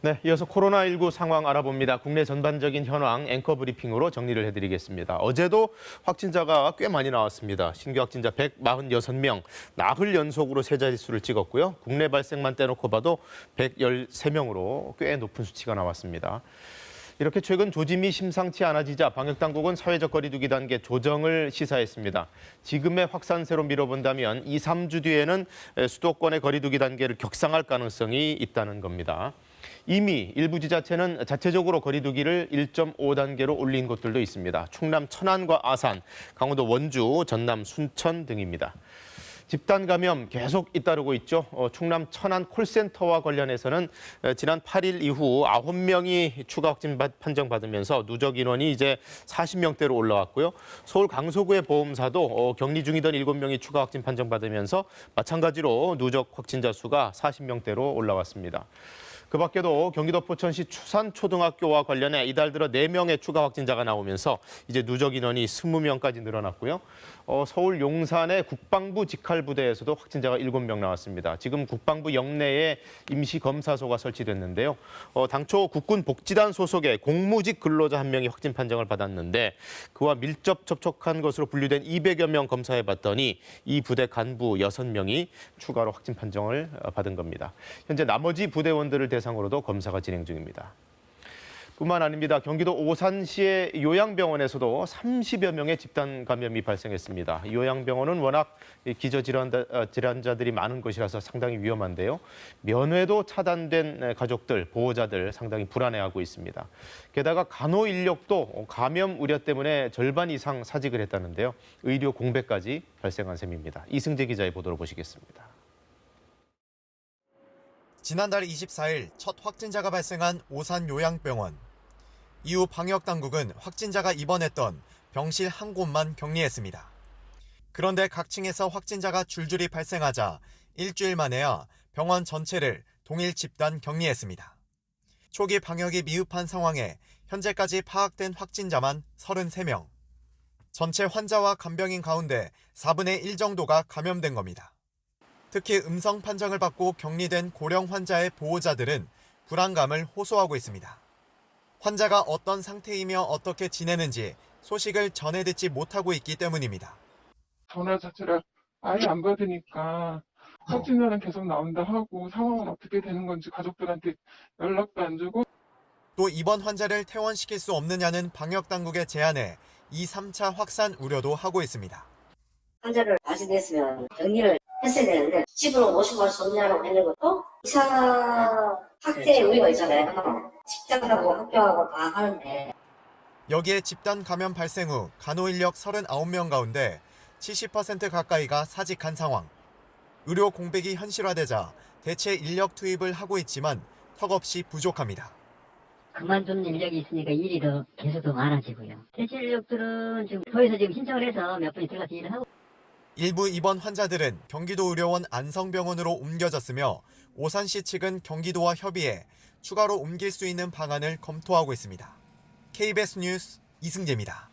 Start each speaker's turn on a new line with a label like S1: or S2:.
S1: 네, 이어서 코로나19 상황 알아봅니다. 국내 전반적인 현황 앵커 브리핑으로 정리를 해드리겠습니다. 어제도 확진자가 꽤 많이 나왔습니다. 신규 확진자 146명, 나흘 연속으로 세 자릿수를 찍었고요. 국내 발생만 떼놓고 봐도 113명으로 꽤 높은 수치가 나왔습니다. 이렇게 최근 조짐이 심상치 않아지자 방역당국은 사회적 거리두기 단계 조정을 시사했습니다. 지금의 확산세로 미뤄본다면 2, 3주 뒤에는 수도권의 거리두기 단계를 격상할 가능성이 있다는 겁니다. 이미 일부 지자체는 자체적으로 거리두기를 1.5단계로 올린 곳들도 있습니다. 충남 천안과 아산, 강원도 원주, 전남 순천 등입니다. 집단 감염 계속 잇따르고 있죠. 충남 천안 콜센터와 관련해서는 지난 8일 이후 9명이 추가 확진 판정받으면서 누적 인원이 이제 40명대로 올라왔고요. 서울 강서구의 보험사도 격리 중이던 7명이 추가 확진 판정받으면서 마찬가지로 누적 확진자 수가 40명대로 올라왔습니다. 그 밖에도 경기도 포천시 추산초등학교와 관련해 이달 들어 4명의 추가 확진자가 나오면서 이제 누적 인원이 20명까지 늘어났고요. 서울 용산의 국방부 직할부대에서도 확진자가 7명 나왔습니다. 지금 국방부 영내에 임시검사소가 설치됐는데요. 당초 국군복지단 소속의 공무직 근로자 1명이 확진 판정을 받았는데 그와 밀접 접촉한 것으로 분류된 200여 명 검사해봤더니 이 부대 간부 6명이 추가로 확진 판정을 받은 겁니다. 현재 나머지 부대원들을 대상으로도 검사가 진행 중입니다. 뿐만 아닙니다. 경기도 오산시의 요양병원에서도 30여 명의 집단 감염이 발생했습니다. 이 요양병원은 워낙 기저질환자들이 많은 곳이라서 상당히 위험한데요. 면회도 차단된 가족들, 보호자들 상당히 불안해하고 있습니다. 게다가 간호 인력도 감염 우려 때문에 절반 이상 사직을 했다는데요. 의료 공백까지 발생한 셈입니다. 이승재 기자의 보도로 보시겠습니다.
S2: 지난달 24일 첫 확진자가 발생한 오산 요양병원. 이후 방역당국은 확진자가 입원했던 병실 한 곳만 격리했습니다. 그런데 각 층에서 확진자가 줄줄이 발생하자 일주일 만에야 병원 전체를 동일 집단 격리했습니다. 초기 방역이 미흡한 상황에 현재까지 파악된 확진자만 33명. 전체 환자와 간병인 가운데 4분의 1 정도가 감염된 겁니다. 특히 음성 판정을 받고 격리된 고령 환자의 보호자들은 불안감을 호소하고 있습니다. 환자가 어떤 상태이며 어떻게 지내는지 소식을 전해 듣지 못하고 있기 때문입니다.
S3: 전화 자체를 아예 안 받으니까 확진자는 계속 나온다 하고 상황은 어떻게 되는 건지 가족들한테 연락도 안 주고
S2: 또 입원 환자를 퇴원시킬 수 없느냐는 방역당국의 제안에 2, 3차 확산 우려도 하고 있습니다.
S4: 환자를 발생했으면 격리를 했어야 되는데 집으로 모시고 갈 수 없냐고 하는 것도 2차 확대의 우려가 있잖아요. 직장하고 학교하고 다 하는데.
S2: 여기에 집단 감염 발생 후 간호 인력 39명 가운데 70% 가까이가 사직한 상황. 의료 공백이 현실화되자 대체 인력 투입을 하고 있지만 턱없이 부족합니다.
S5: 그만둔 인력이 있으니까 일이 계속 더 많아지고요. 대체 인력들은 지금 거기서 지금 신청을 해서 몇 분이 들어가서 일을 하고.
S2: 일부 입원 환자들은 경기도 의료원 안성병원으로 옮겨졌으며 오산시 측은 경기도와 협의해 추가로 옮길 수 있는 방안을 검토하고 있습니다. KBS 뉴스 이승재입니다.